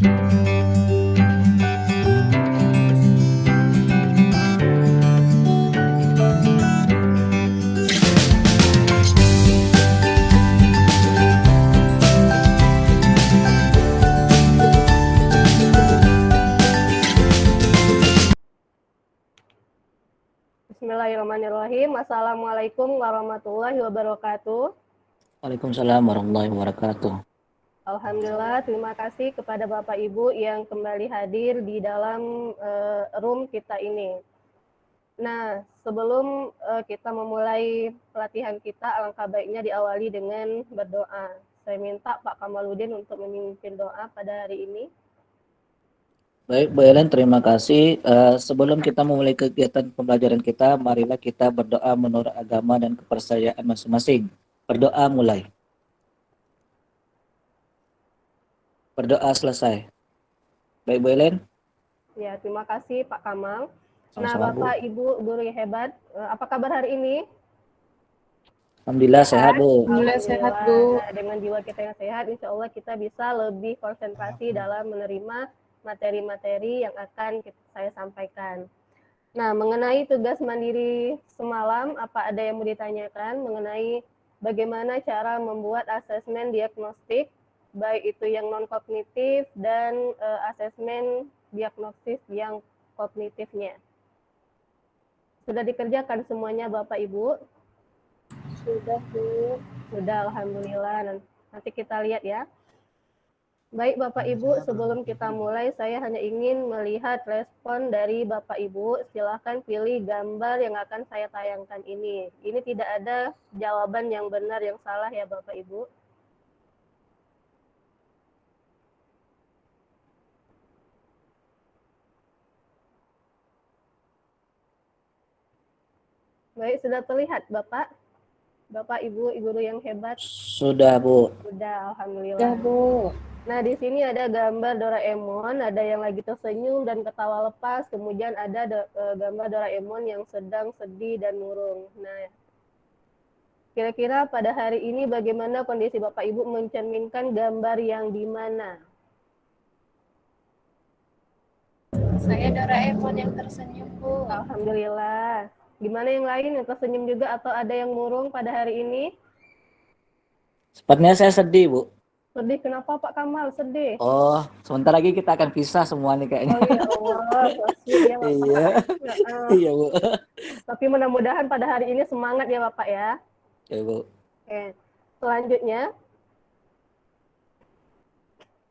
Bismillahirrahmanirrahim. Assalamualaikum warahmatullahi wabarakatuh. Waalaikumsalam warahmatullahi wabarakatuh. Alhamdulillah, terima kasih kepada Bapak Ibu yang kembali hadir di dalam room kita ini. Nah, sebelum kita memulai pelatihan kita, alangkah baiknya diawali dengan berdoa. Saya minta Pak Kamaludin untuk memimpin doa pada hari ini. Baik, Bu Ellen, terima kasih. Sebelum kita memulai kegiatan pembelajaran kita, marilah kita berdoa menurut agama dan kepercayaan masing-masing. Berdoa mulai. Berdoa selesai. Baik, Bu Ellen. Ya, terima kasih Pak Kamal. Nah, Sama-sama, Bu. Bapak Ibu guru yang hebat, apa kabar hari ini? Alhamdulillah sehat, Bu. Alhamdulillah sehat, Bu. Nah, dengan jiwa kita yang sehat, insya Allah kita bisa lebih konsentrasi dalam menerima materi-materi yang akan saya sampaikan. Nah, mengenai tugas mandiri semalam, apa ada yang mau ditanyakan mengenai bagaimana cara membuat asesmen diagnostik, baik itu yang non-kognitif dan asesmen diagnostis yang kognitifnya. Sudah dikerjakan semuanya Bapak Ibu? Sudah, Bu. Sudah, Alhamdulillah. Nanti kita lihat ya. Baik Bapak Ibu, sebelum kita mulai, saya hanya ingin melihat respon dari Bapak Ibu. Silahkan pilih gambar yang akan saya tayangkan ini. Ini tidak ada jawaban yang benar, yang salah ya Bapak Ibu. Baik, sudah terlihat Bapak? Bapak Ibu, guru yang hebat? Sudah, Bu. Sudah, Alhamdulillah. Sudah, Bu. Nah, di sini ada gambar Doraemon, ada yang lagi tersenyum dan ketawa lepas, kemudian ada gambar Doraemon yang sedang sedih dan murung. Nah, kira-kira pada hari ini bagaimana kondisi Bapak Ibu mencerminkan gambar yang di mana? Saya Doraemon yang tersenyum, Bu. Alhamdulillah. Gimana yang lain yang tersenyum juga atau ada yang murung pada hari ini? Sepertinya saya sedih, Bu. Sedih, kenapa Pak Kamal? Sedih? Oh, sebentar lagi kita akan pisah semua nih kayaknya. Oh ya Allah, pasti ya Bapak. Iya. Iya, Bu. Tapi mudah-mudahan pada hari ini semangat ya Bapak ya. Ya, Bu. Oke, selanjutnya.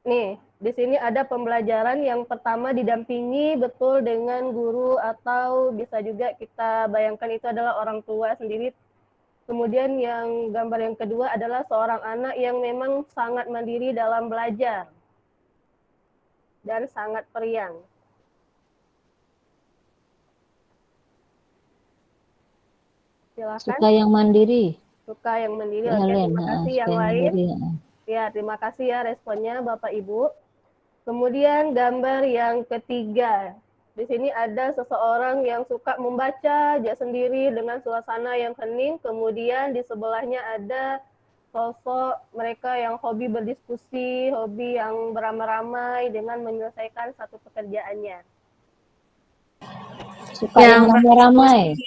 Nih, di sini ada pembelajaran yang pertama didampingi betul dengan guru atau bisa juga kita bayangkan itu adalah orang tua sendiri. Kemudian yang gambar yang kedua adalah seorang anak yang memang sangat mandiri dalam belajar dan sangat periang. Silakan. Suka yang mandiri. Suka yang mandiri. Oke, Helen, terima kasih yang lain. mandiri, Ya, terima kasih ya responnya Bapak Ibu. Kemudian gambar yang ketiga. Di sini ada seseorang yang suka membaca aja sendiri dengan suasana yang hening. Kemudian di sebelahnya ada sosok mereka yang hobi berdiskusi, hobi yang beramai-ramai dengan menyelesaikan satu pekerjaannya. Suka yang ramai-ramai.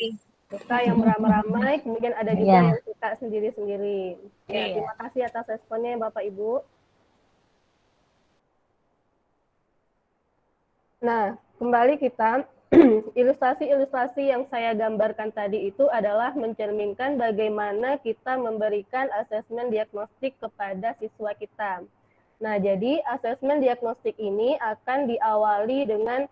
Suka yang beramai-ramai, kemudian ada juga yang suka sendiri-sendiri. Ya, terima kasih atas responnya Bapak Ibu. Nah, kembali kita, ilustrasi-ilustrasi yang saya gambarkan tadi itu adalah mencerminkan bagaimana kita memberikan asesmen diagnostik kepada siswa kita. Nah, jadi asesmen diagnostik ini akan diawali dengan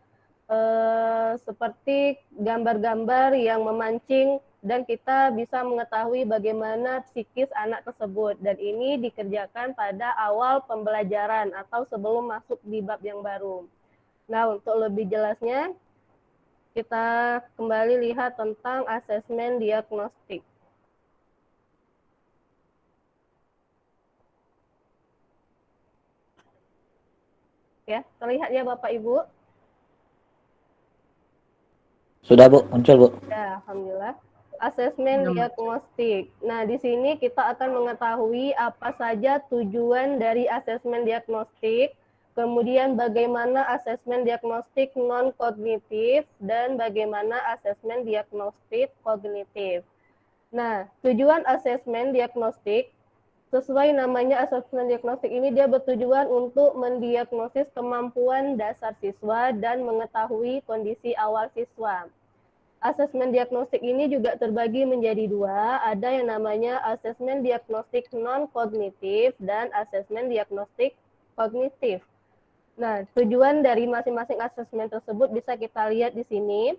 seperti gambar-gambar yang memancing dan kita bisa mengetahui bagaimana psikis anak tersebut. Dan ini dikerjakan pada awal pembelajaran atau sebelum masuk di bab yang baru. Nah, untuk lebih jelasnya, kita kembali lihat tentang asesmen diagnostik. Ya, terlihat ya Bapak Ibu? Sudah, Bu, muncul, Bu. Ya, alhamdulillah. Asesmen diagnostik. Nah, di sini kita akan mengetahui apa saja tujuan dari asesmen diagnostik, kemudian bagaimana asesmen diagnostik non-kognitif, dan bagaimana asesmen diagnostik kognitif. Nah, tujuan asesmen diagnostik, sesuai namanya asesmen diagnostik ini dia bertujuan untuk mendiagnosis kemampuan dasar siswa dan mengetahui kondisi awal siswa. Asesmen diagnostik ini juga terbagi menjadi dua, ada yang namanya asesmen diagnostik non-kognitif dan asesmen diagnostik kognitif. Nah, tujuan dari masing-masing asesmen tersebut bisa kita lihat di sini.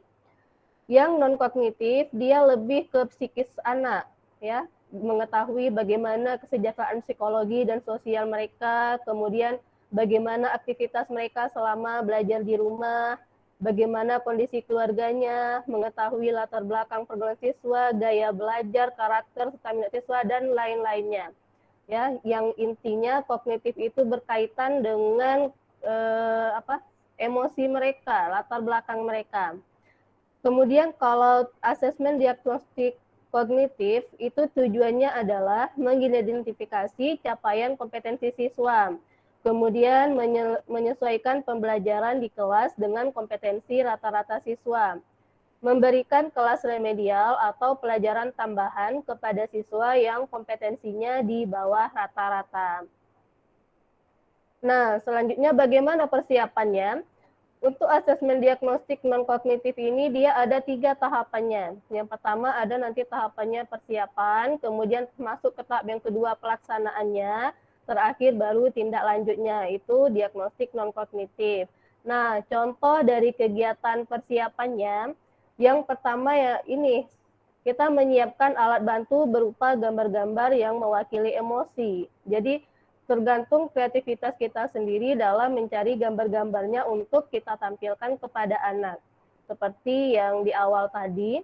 Yang non-kognitif, dia lebih ke psikis anak, ya, mengetahui bagaimana kesejahteraan psikologi dan sosial mereka, kemudian bagaimana aktivitas mereka selama belajar di rumah, bagaimana kondisi keluarganya, mengetahui latar belakang pergaulan siswa, gaya belajar, karakter, serta minat siswa, dan lain-lainnya. Ya, yang intinya kognitif itu berkaitan dengan emosi mereka, latar belakang mereka. Kemudian kalau asesmen diagnostik kognitif itu tujuannya adalah mengidentifikasi capaian kompetensi siswa, kemudian menyesuaikan pembelajaran di kelas dengan kompetensi rata-rata siswa, memberikan kelas remedial atau pelajaran tambahan kepada siswa yang kompetensinya di bawah rata-rata. Nah, selanjutnya bagaimana persiapannya? Untuk asesmen diagnostik non-kognitif ini dia ada 3 tahapannya. Yang pertama ada nanti tahapannya persiapan, kemudian masuk ke tahap yang kedua pelaksanaannya, terakhir baru tindak lanjutnya, itu diagnostik non-kognitif. Nah, contoh dari kegiatan persiapannya, yang pertama ya ini, kita menyiapkan alat bantu berupa gambar-gambar yang mewakili emosi. Jadi tergantung kreativitas kita sendiri dalam mencari gambar-gambarnya untuk kita tampilkan kepada anak. Seperti yang di awal tadi,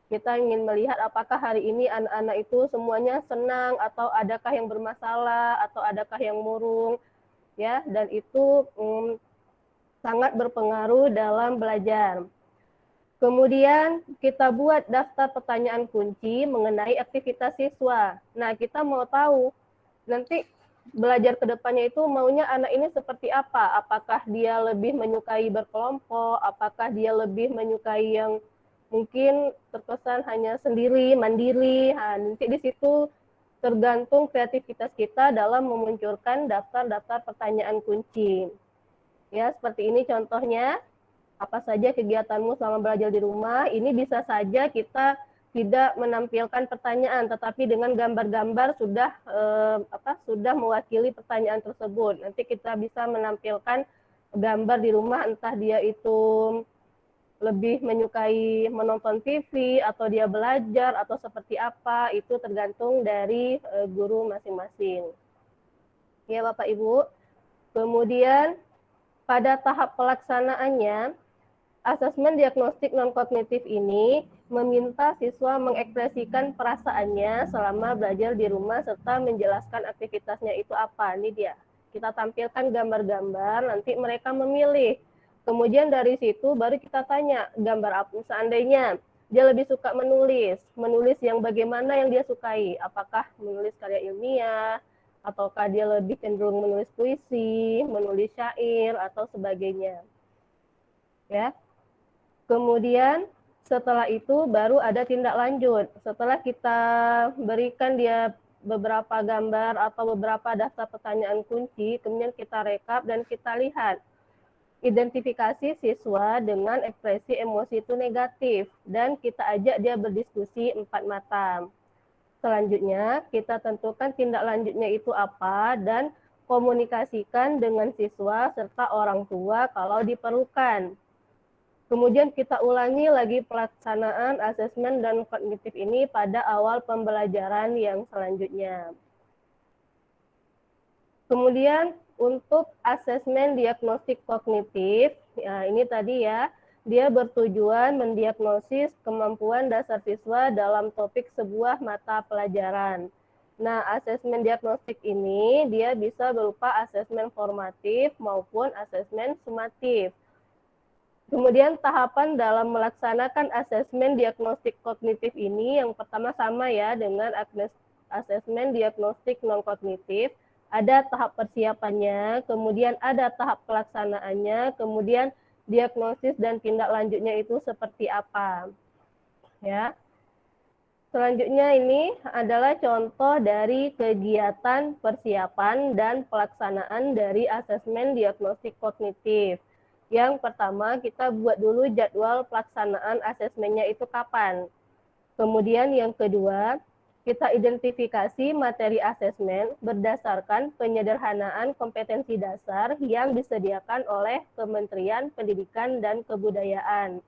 kita ingin melihat apakah hari ini anak-anak itu semuanya senang, atau adakah yang bermasalah, atau adakah yang murung, ya, dan itu sangat berpengaruh dalam belajar. Kemudian kita buat daftar pertanyaan kunci mengenai aktivitas siswa. Nah, kita mau tahu nanti belajar ke depannya itu maunya anak ini seperti apa? Apakah dia lebih menyukai berkelompok? Apakah dia lebih menyukai yang mungkin terkesan hanya sendiri, mandiri? Nah, nanti di situ tergantung kreativitas kita dalam memunculkan daftar-daftar pertanyaan kunci. Ya, seperti ini contohnya. Apa saja kegiatanmu selama belajar di rumah? Ini bisa saja kita tidak menampilkan pertanyaan, tetapi dengan gambar-gambar sudah sudah mewakili pertanyaan tersebut. Nanti kita bisa menampilkan gambar di rumah, entah dia itu lebih menyukai menonton TV atau dia belajar atau seperti apa, itu tergantung dari guru masing-masing. Ya Bapak Ibu. Kemudian pada tahap pelaksanaannya, asesmen diagnostik non-kognitif ini meminta siswa mengekspresikan perasaannya selama belajar di rumah serta menjelaskan aktivitasnya itu apa. Ini dia. Kita tampilkan gambar-gambar, nanti mereka memilih. Kemudian dari situ baru kita tanya gambar apa. Seandainya dia lebih suka menulis yang bagaimana yang dia sukai. Apakah menulis karya ilmiah, ataukah dia lebih cenderung menulis puisi, menulis syair, atau sebagainya. Ya. Kemudian setelah itu baru ada tindak lanjut. Setelah kita berikan dia beberapa gambar atau beberapa daftar pertanyaan kunci, kemudian kita rekap dan kita lihat identifikasi siswa dengan ekspresi emosi itu negatif, dan kita ajak dia berdiskusi 4 mata. Selanjutnya kita tentukan tindak lanjutnya itu apa dan komunikasikan dengan siswa serta orang tua kalau diperlukan. Kemudian kita ulangi lagi pelaksanaan asesmen dan kognitif ini pada awal pembelajaran yang selanjutnya. Kemudian untuk asesmen diagnostik kognitif, ya ini tadi ya, dia bertujuan mendiagnosis kemampuan dasar siswa dalam topik sebuah mata pelajaran. Nah, asesmen diagnostik ini dia bisa berupa asesmen formatif maupun asesmen sumatif. Kemudian tahapan dalam melaksanakan asesmen diagnostik kognitif ini yang pertama sama ya dengan asesmen diagnostik non-kognitif. ada tahap persiapannya, kemudian ada tahap pelaksanaannya, kemudian diagnosis dan tindak lanjutnya itu seperti apa. Ya. Selanjutnya ini adalah contoh dari kegiatan persiapan dan pelaksanaan dari asesmen diagnostik kognitif. Yang pertama, kita buat dulu jadwal pelaksanaan asesmennya itu kapan. Kemudian yang kedua, kita identifikasi materi asesmen berdasarkan penyederhanaan kompetensi dasar yang disediakan oleh Kementerian Pendidikan dan Kebudayaan.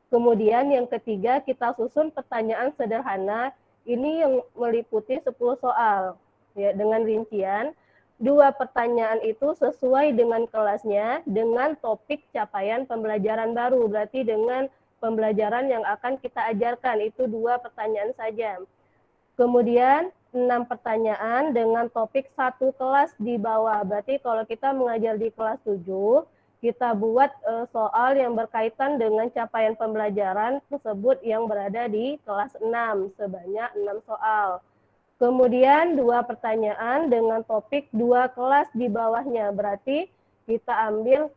Kemudian yang ketiga, kita susun pertanyaan sederhana, ini yang meliputi 10 soal. Ya, dengan rincian, 2 pertanyaan itu sesuai dengan kelasnya, dengan topik capaian pembelajaran baru, berarti dengan pembelajaran yang akan kita ajarkan, itu 2 pertanyaan saja. Kemudian 6 pertanyaan dengan topik 1 kelas di bawah, berarti kalau kita mengajar di kelas 7, kita buat soal yang berkaitan dengan capaian pembelajaran tersebut yang berada di kelas 6 sebanyak 6 soal. Kemudian 2 pertanyaan dengan topik 2 kelas di bawahnya, berarti kita ambil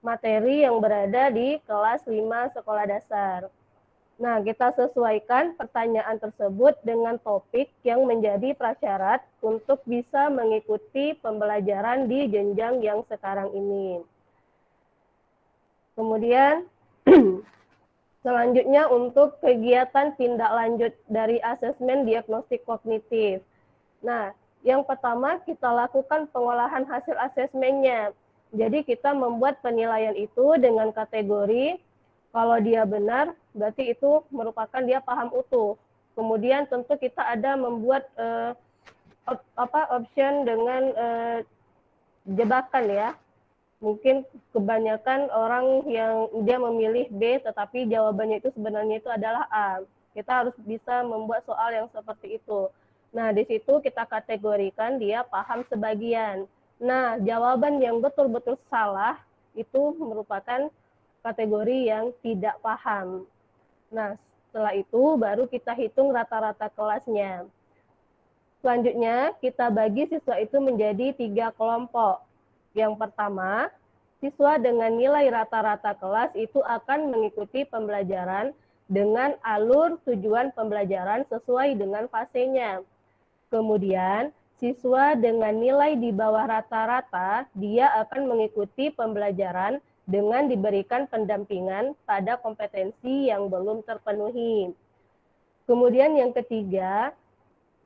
materi yang berada di kelas 5 sekolah dasar. Nah, kita sesuaikan pertanyaan tersebut dengan topik yang menjadi prasyarat untuk bisa mengikuti pembelajaran di jenjang yang sekarang ini. Kemudian, selanjutnya untuk kegiatan tindak lanjut dari asesmen diagnostik kognitif. Nah, yang pertama kita lakukan pengolahan hasil asesmennya. Jadi kita membuat penilaian itu dengan kategori. Kalau dia benar, berarti itu merupakan dia paham utuh. Kemudian tentu kita ada membuat option dengan jebakan ya. Mungkin kebanyakan orang yang dia memilih B, tetapi jawabannya itu sebenarnya itu adalah A. Kita harus bisa membuat soal yang seperti itu. Nah, di situ kita kategorikan dia paham sebagian. Nah, jawaban yang betul-betul salah itu merupakan kategori yang tidak paham. Nah, setelah itu baru kita hitung rata-rata kelasnya. Selanjutnya, kita bagi siswa itu menjadi 3 kelompok. Yang pertama, siswa dengan nilai rata-rata kelas itu akan mengikuti pembelajaran dengan alur tujuan pembelajaran sesuai dengan fasenya. Kemudian, siswa dengan nilai di bawah rata-rata, dia akan mengikuti pembelajaran dengan diberikan pendampingan pada kompetensi yang belum terpenuhi. Kemudian yang ketiga,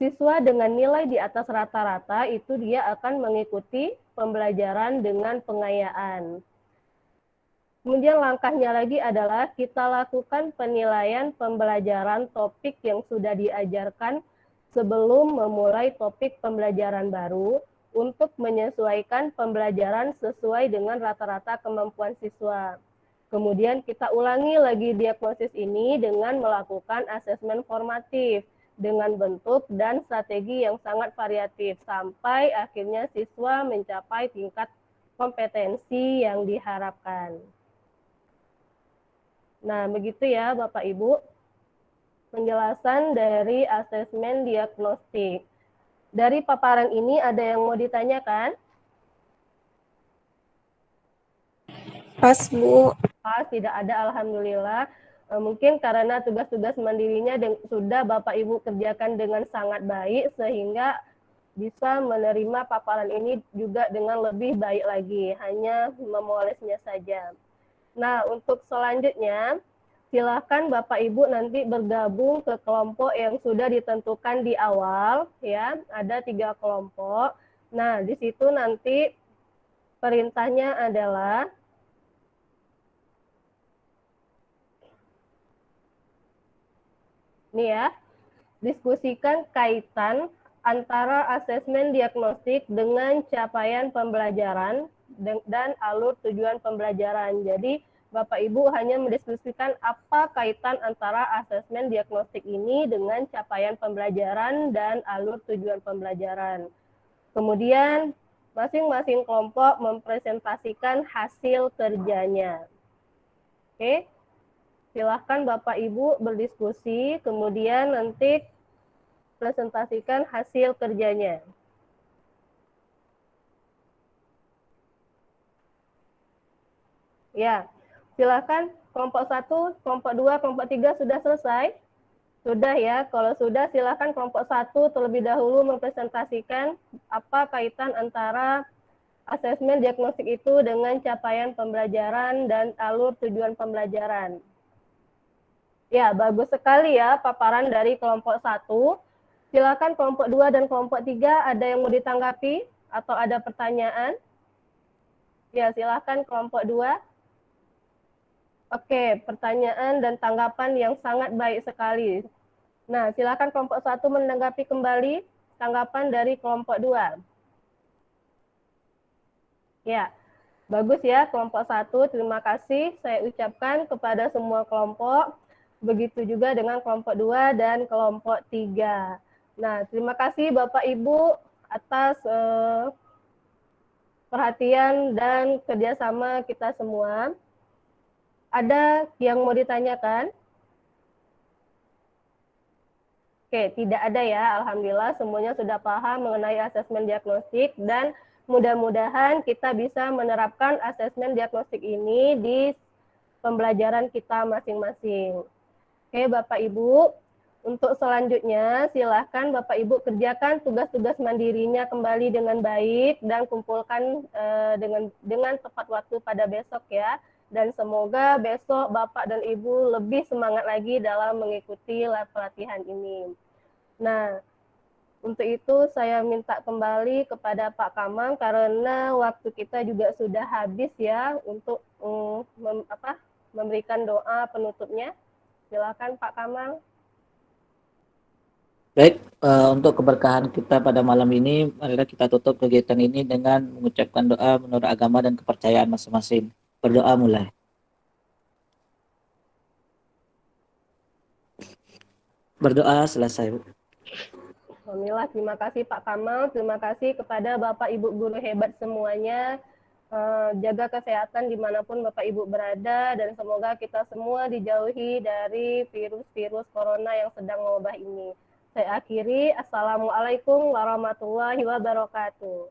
siswa dengan nilai di atas rata-rata itu dia akan mengikuti pembelajaran dengan pengayaan. Kemudian langkahnya lagi adalah kita lakukan penilaian pembelajaran topik yang sudah diajarkan sebelum memulai topik pembelajaran baru, untuk menyesuaikan pembelajaran sesuai dengan rata-rata kemampuan siswa. Kemudian kita ulangi lagi diagnosis ini dengan melakukan asesmen formatif dengan bentuk dan strategi yang sangat variatif sampai akhirnya siswa mencapai tingkat kompetensi yang diharapkan. Nah, begitu ya Bapak Ibu penjelasan dari asesmen diagnostik. Dari paparan ini ada yang mau ditanyakan? Pas, Bu. Pas, tidak ada, alhamdulillah. Mungkin karena tugas-tugas mandirinya sudah Bapak Ibu kerjakan dengan sangat baik sehingga bisa menerima paparan ini juga dengan lebih baik lagi, hanya memolesnya saja. Nah, untuk selanjutnya silakan Bapak Ibu nanti bergabung ke kelompok yang sudah ditentukan di awal, ya. Ada 3 kelompok. Nah, di situ nanti perintahnya adalah nih ya, diskusikan kaitan antara asesmen diagnostik dengan capaian pembelajaran dan alur tujuan pembelajaran. Jadi Bapak Ibu hanya mendiskusikan apa kaitan antara asesmen diagnostik ini dengan capaian pembelajaran dan alur tujuan pembelajaran. Kemudian masing-masing kelompok mempresentasikan hasil kerjanya. Oke, silahkan Bapak Ibu berdiskusi, kemudian nanti presentasikan hasil kerjanya. Ya, silakan kelompok 1, kelompok 2, kelompok 3 sudah selesai? Sudah ya, kalau sudah silakan kelompok 1 terlebih dahulu mempresentasikan apa kaitan antara asesmen diagnostik itu dengan capaian pembelajaran dan alur tujuan pembelajaran. Ya, bagus sekali ya paparan dari kelompok 1. Silakan kelompok 2 dan kelompok 3 ada yang mau ditanggapi atau ada pertanyaan? Ya, silakan kelompok 2. Oke, pertanyaan dan tanggapan yang sangat baik sekali. Nah, silakan kelompok 1 menanggapi kembali tanggapan dari kelompok 2. Ya, bagus ya kelompok 1, terima kasih saya ucapkan kepada semua kelompok. Begitu juga dengan kelompok 2 dan kelompok 3. Nah, terima kasih Bapak Ibu atas perhatian dan kerjasama kita semua. Ada yang mau ditanyakan? Oke, tidak ada ya. Alhamdulillah semuanya sudah paham mengenai asesmen diagnostik dan mudah-mudahan kita bisa menerapkan asesmen diagnostik ini di pembelajaran kita masing-masing. Oke, Bapak Ibu, untuk selanjutnya silahkan Bapak Ibu kerjakan tugas-tugas mandirinya kembali dengan baik dan kumpulkan dengan tepat waktu pada besok ya. Dan semoga besok Bapak dan Ibu lebih semangat lagi dalam mengikuti pelatihan ini. Nah, untuk itu saya minta kembali kepada Pak Kamang karena waktu kita juga sudah habis ya untuk memberikan doa penutupnya. Silakan Pak Kamang. Baik, untuk keberkahan kita pada malam ini, marilah kita tutup kegiatan ini dengan mengucapkan doa menurut agama dan kepercayaan masing-masing. Berdoa mulai. Berdoa selesai. Alhamdulillah, terima kasih Pak Kamal, terima kasih kepada Bapak Ibu guru hebat semuanya. Jaga kesehatan dimanapun Bapak Ibu berada dan semoga kita semua dijauhi dari virus-virus corona yang sedang mewabah ini. Saya akhiri, Assalamualaikum warahmatullahi wabarakatuh.